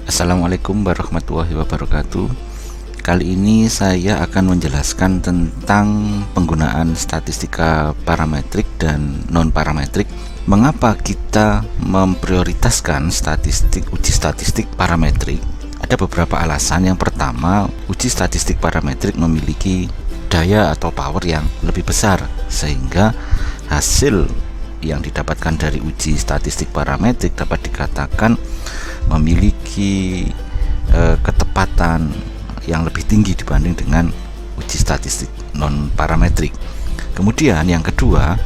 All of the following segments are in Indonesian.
Assalamualaikum warahmatullahi wabarakatuh. Kali ini saya akan menjelaskan tentang penggunaan statistika parametrik dan non-parametrik. Mengapa kita memprioritaskan uji statistik parametrik? Ada beberapa alasan. Yang pertama, uji statistik parametrik memiliki daya atau power yang lebih besar, sehingga hasil yang didapatkan dari uji statistik parametrik dapat dikatakan memiliki ketepatan yang lebih tinggi dibanding dengan uji statistik non parametrik. Kemudian yang kedua,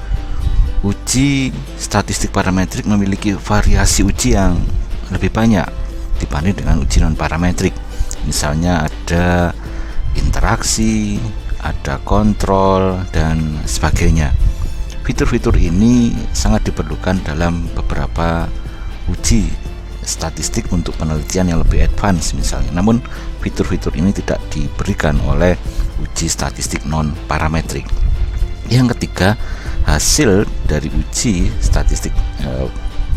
uji statistik parametrik memiliki variasi uji yang lebih banyak dibanding dengan uji non parametrik. Misalnya ada interaksi, ada kontrol, dan sebagainya. Fitur-fitur ini sangat diperlukan dalam beberapa uji statistik untuk penelitian yang lebih advance misalnya. Namun fitur-fitur ini tidak diberikan oleh uji statistik non parametrik. Yang ketiga, hasil dari uji statistik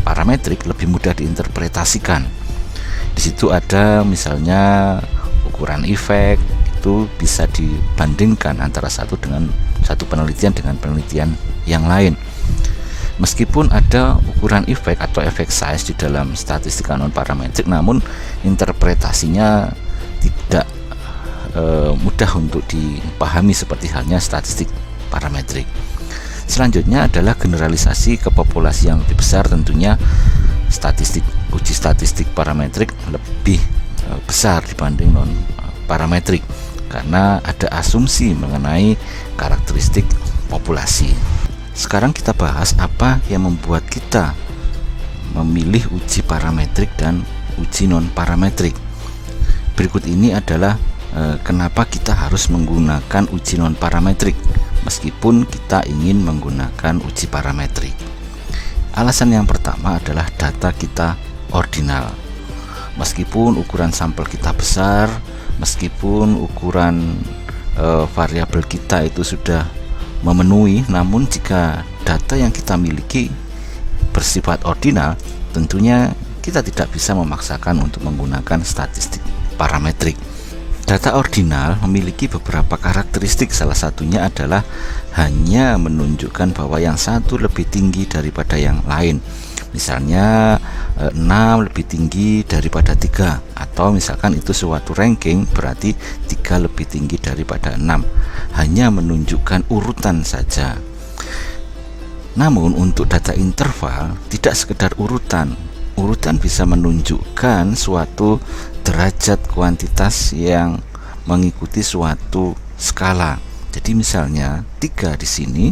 parametrik lebih mudah diinterpretasikan. Di situ ada misalnya ukuran efek, itu bisa dibandingkan antara satu penelitian dengan penelitian yang lain. Meskipun ada ukuran efek atau effect size di dalam statistika non parametrik, namun interpretasinya tidak mudah untuk dipahami seperti halnya statistik parametrik. Selanjutnya adalah generalisasi ke populasi yang lebih besar. Tentunya uji statistik parametrik lebih besar dibanding non parametrik karena ada asumsi mengenai karakteristik populasi. Sekarang kita bahas apa yang membuat kita memilih uji parametrik dan uji non parametrik. Berikut ini adalah kenapa kita harus menggunakan uji non parametrik meskipun kita ingin menggunakan uji parametrik. Alasan yang pertama adalah data kita ordinal. Meskipun ukuran sampel kita besar, meskipun ukuran variabel kita itu sudah memenuhi, namun jika data yang kita miliki bersifat ordinal, tentunya kita tidak bisa memaksakan untuk menggunakan statistik parametrik. Data ordinal memiliki beberapa karakteristik, salah satunya adalah hanya menunjukkan bahwa yang satu lebih tinggi daripada yang lain. Misalnya 6 lebih tinggi daripada 3, atau misalkan itu suatu ranking berarti 3 lebih tinggi daripada 6. Hanya menunjukkan urutan saja. Namun untuk data interval tidak sekedar urutan. Urutan bisa menunjukkan suatu derajat kuantitas yang mengikuti suatu skala. Jadi misalnya 3 di sini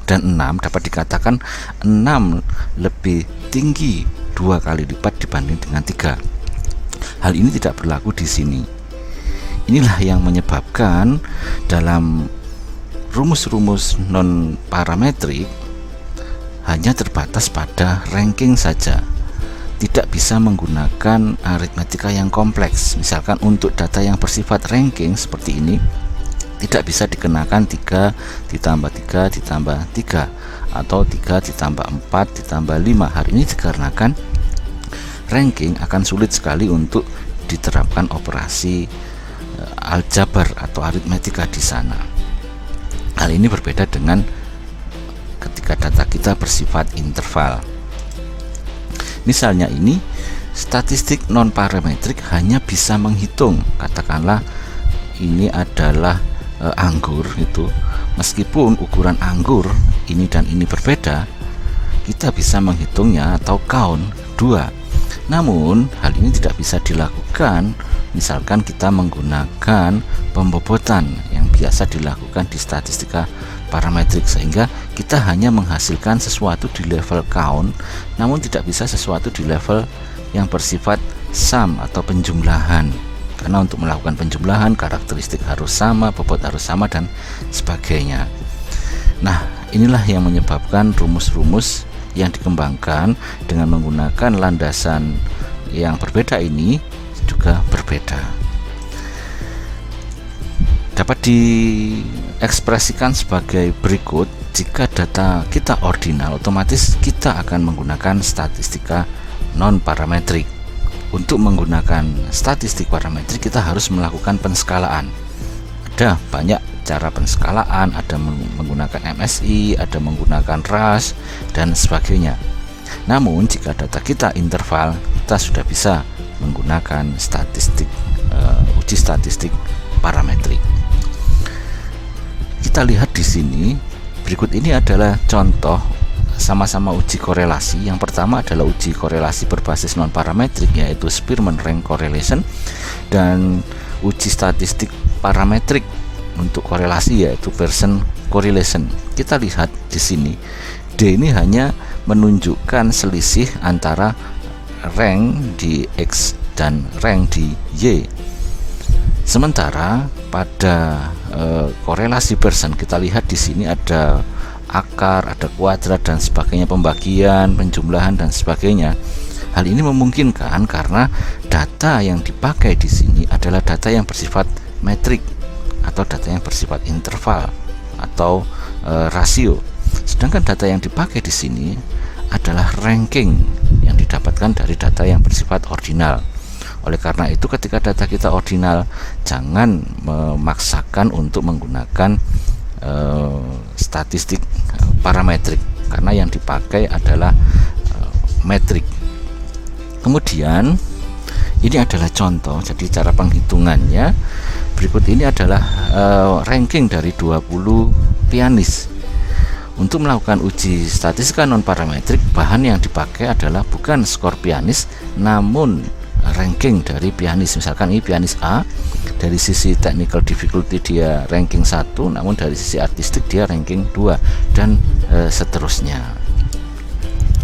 dan 6 dapat dikatakan 6 lebih tinggi 2 kali lipat dibanding dengan 3. Hal ini tidak berlaku di sini. Inilah yang menyebabkan dalam rumus-rumus non parametrik hanya terbatas pada ranking saja. Tidak bisa menggunakan aritmetika yang kompleks. Misalkan untuk data yang bersifat ranking seperti ini tidak bisa dikenakan 3 ditambah 3 ditambah 3 atau 3 ditambah 4 ditambah 5. Hal ini dikarenakan ranking akan sulit sekali untuk diterapkan operasi aljabar atau aritmetika di sana. Hal ini berbeda dengan ketika data kita bersifat interval. Misalnya ini statistik non parametrik hanya bisa menghitung, katakanlah ini adalah anggur itu. Meskipun ukuran anggur ini dan ini berbeda, kita bisa menghitungnya atau count 2. Namun hal ini tidak bisa dilakukan misalkan kita menggunakan pembobotan yang biasa dilakukan di statistika parametrik, sehingga kita hanya menghasilkan sesuatu di level count, namun tidak bisa sesuatu di level yang bersifat sum atau penjumlahan. Karena untuk melakukan penjumlahan, karakteristik harus sama, bobot harus sama, dan sebagainya. Nah, inilah yang menyebabkan rumus-rumus yang dikembangkan dengan menggunakan landasan yang berbeda ini juga berbeda. Dapat diekspresikan sebagai berikut. Jika data kita ordinal, otomatis kita akan menggunakan statistika non parametrik. Untuk menggunakan statistik parametrik kita harus melakukan penskalaan. Ada banyak cara penskalaan, ada menggunakan MSI, ada menggunakan RAS dan sebagainya. Namun jika data kita interval, kita sudah bisa menggunakan uji statistik parametrik. Kita lihat di sini, berikut ini adalah contoh sama-sama uji korelasi. Yang pertama adalah uji korelasi berbasis non parametrik, yaitu Spearman rank correlation, dan uji statistik parametrik untuk korelasi yaitu Pearson correlation. Kita lihat di sini, D ini hanya menunjukkan selisih antara rank di X dan rank di Y. Sementara pada korelasi Pearson kita lihat di sini ada akar, ada kuadrat dan sebagainya, pembagian, penjumlahan dan sebagainya. Hal ini memungkinkan karena data yang dipakai di sini adalah data yang bersifat metrik atau data yang bersifat interval atau rasio. Sedangkan data yang dipakai di sini adalah ranking yang didapatkan dari data yang bersifat ordinal. Oleh karena itu, ketika data kita ordinal, jangan memaksakan untuk menggunakan statistik parametrik karena yang dipakai adalah metrik. Kemudian ini adalah contoh, jadi cara penghitungannya berikut ini adalah ranking dari 20 pianis. Untuk melakukan uji statistika non parametrik, bahan yang dipakai adalah bukan skor pianis namun ranking dari pianis. Misalkan ini pianis A, dari sisi technical difficulty dia ranking 1, namun dari sisi artistik dia ranking 2 dan seterusnya.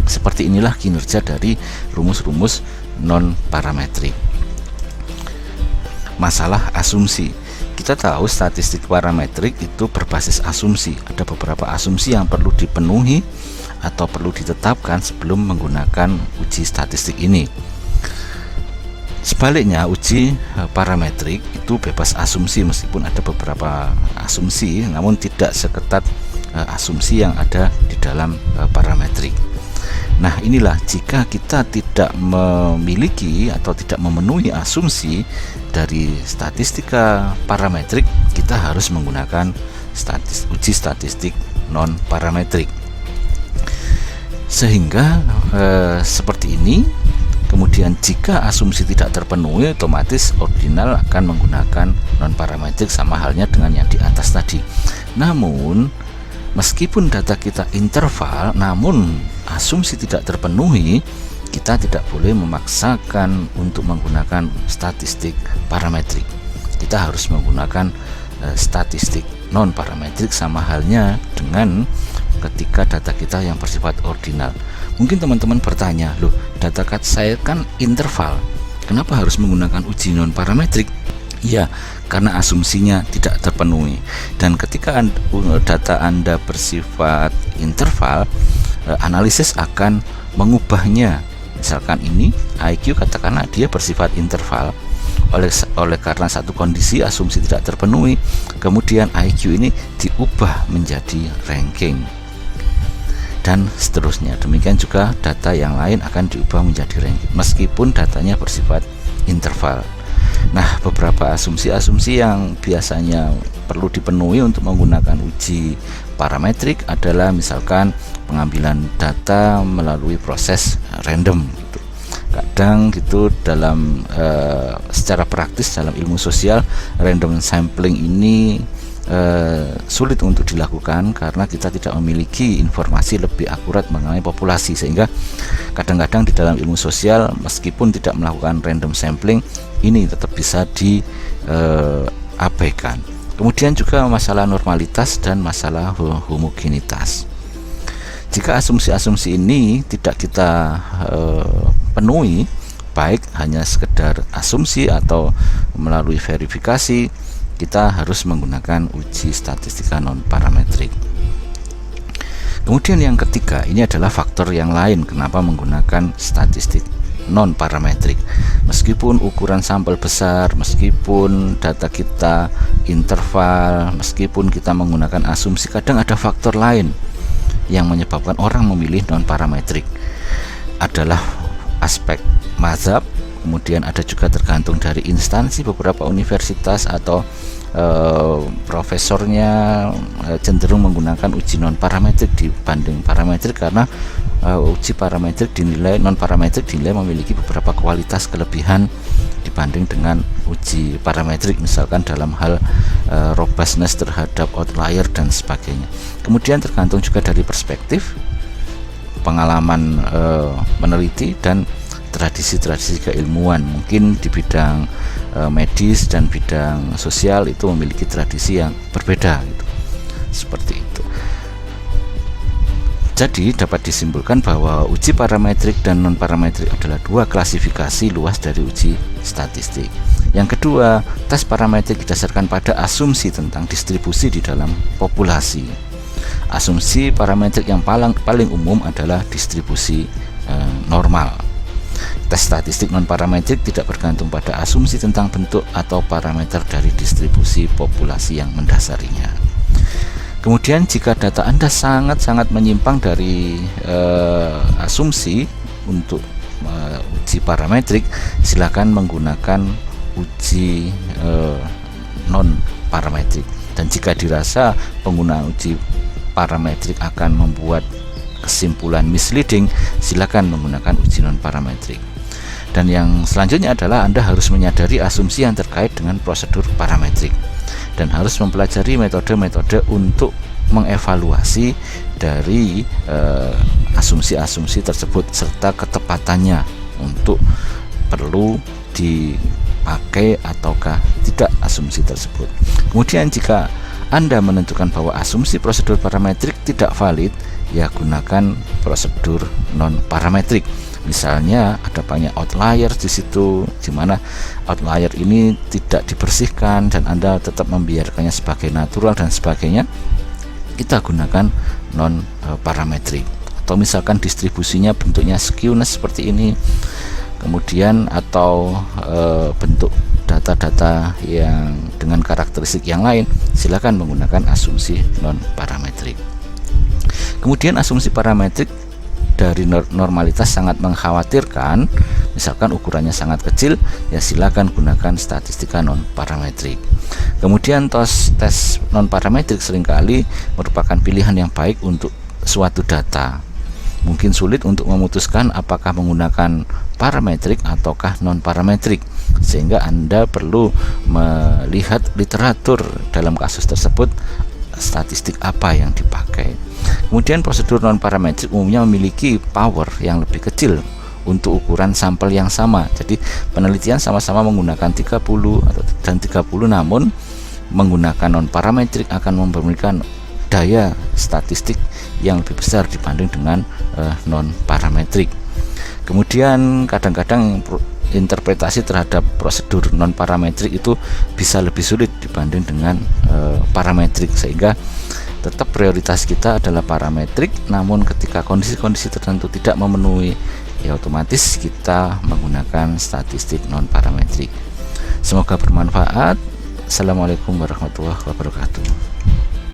Seperti inilah kinerja dari rumus-rumus non parametrik. Masalah asumsi. Kita tahu statistik parametrik itu berbasis asumsi. Ada beberapa asumsi yang perlu dipenuhi atau perlu ditetapkan sebelum menggunakan uji statistik ini. Sebaliknya, uji parametrik itu bebas asumsi, meskipun ada beberapa asumsi namun tidak seketat asumsi yang ada di dalam parametrik. Nah, inilah jika kita tidak memiliki atau tidak memenuhi asumsi dari statistika parametrik, kita harus menggunakan uji statistik non parametrik. Sehingga seperti ini. Kemudian jika asumsi tidak terpenuhi, otomatis ordinal akan menggunakan non parametrik, sama halnya dengan yang di atas tadi. Namun meskipun data kita interval namun asumsi tidak terpenuhi, kita tidak boleh memaksakan untuk menggunakan statistik parametrik. Kita harus menggunakan statistik non parametrik, sama halnya dengan ketika data kita yang bersifat ordinal. Mungkin teman-teman bertanya, loh, data saya kan interval, kenapa harus menggunakan uji non parametrik? Ya, karena asumsinya tidak terpenuhi. Dan ketika data Anda bersifat interval, analisis akan mengubahnya. Misalkan ini IQ, katakanlah dia bersifat interval. Oleh karena satu kondisi asumsi tidak terpenuhi, kemudian IQ ini diubah menjadi ranking dan seterusnya. Demikian juga data yang lain akan diubah menjadi ranking meskipun datanya bersifat interval. Nah, beberapa asumsi-asumsi yang biasanya perlu dipenuhi untuk menggunakan uji parametrik adalah misalkan pengambilan data melalui proses random gitu. Kadang gitu dalam secara praktis dalam ilmu sosial, random sampling ini sulit untuk dilakukan karena kita tidak memiliki informasi lebih akurat mengenai populasi, sehingga kadang-kadang di dalam ilmu sosial meskipun tidak melakukan random sampling ini tetap bisa diabaikan. Kemudian juga masalah normalitas dan masalah homogenitas. Jika asumsi-asumsi ini tidak kita penuhi, baik hanya sekedar asumsi atau melalui verifikasi, kita harus menggunakan uji statistika non parametrik. Kemudian yang ketiga, ini adalah faktor yang lain kenapa menggunakan statistik non parametrik. Meskipun ukuran sampel besar, meskipun data kita interval, meskipun kita menggunakan asumsi, kadang ada faktor lain yang menyebabkan orang memilih non parametrik. Adalah aspek mazhab, kemudian ada juga tergantung dari instansi. Beberapa universitas atau profesornya cenderung menggunakan uji non parametrik dibanding parametrik, karena uji parametrik dinilai, non parametrik dinilai memiliki beberapa kualitas kelebihan dibanding dengan uji parametrik, misalkan dalam hal robustness terhadap outlier dan sebagainya. Kemudian tergantung juga dari perspektif, pengalaman meneliti, dan tradisi-tradisi keilmuan. Mungkin di bidang medis dan bidang sosial itu memiliki tradisi yang berbeda gitu. Seperti itu. Jadi dapat disimpulkan bahwa uji parametrik dan non parametrik adalah dua klasifikasi luas dari uji statistik. Yang kedua, tes parametrik didasarkan pada asumsi tentang distribusi di dalam populasi. Asumsi parametrik yang paling umum adalah distribusi normal. Tes statistik non parametrik tidak bergantung pada asumsi tentang bentuk atau parameter dari distribusi populasi yang mendasarinya. Kemudian jika data Anda sangat-sangat menyimpang dari asumsi untuk uji parametrik, silakan menggunakan uji non parametrik. Dan jika dirasa penggunaan uji parametrik akan membuat kesimpulan misleading, silakan menggunakan uji non parametrik. Dan yang selanjutnya adalah Anda harus menyadari asumsi yang terkait dengan prosedur parametrik dan harus mempelajari metode-metode untuk mengevaluasi dari asumsi-asumsi tersebut serta ketepatannya untuk perlu dipakai ataukah tidak asumsi tersebut. Kemudian jika Anda menentukan bahwa asumsi prosedur parametrik tidak valid, ya gunakan prosedur non parametrik. Misalnya ada banyak outlier di situ, di mana outlier ini tidak dibersihkan dan Anda tetap membiarkannya sebagai natural dan sebagainya, kita gunakan non parametrik. Atau misalkan distribusinya bentuknya skewness seperti ini, kemudian atau bentuk data-data yang dengan karakteristik yang lain, silakan menggunakan asumsi non parametrik. Kemudian asumsi parametrik dari normalitas sangat mengkhawatirkan, misalkan ukurannya sangat kecil, ya silakan gunakan statistika non parametrik. Kemudian tes non parametrik seringkali merupakan pilihan yang baik untuk suatu data. Mungkin sulit untuk memutuskan apakah menggunakan parametrik ataukah non parametrik, sehingga Anda perlu melihat literatur dalam kasus tersebut, statistik apa yang dipakai. Kemudian prosedur non parametrik umumnya memiliki power yang lebih kecil untuk ukuran sampel yang sama. Jadi penelitian sama-sama menggunakan 30 dan 30, namun menggunakan non parametrik akan memberikan daya statistik yang lebih besar dibanding dengan non parametrik. Kemudian kadang-kadang interpretasi terhadap prosedur non parametrik itu bisa lebih sulit dibanding dengan parametrik, sehingga tetap prioritas kita adalah parametrik, namun ketika kondisi-kondisi tertentu tidak memenuhi, ya otomatis kita menggunakan statistik non parametrik. Semoga bermanfaat. Assalamualaikum warahmatullahi wabarakatuh.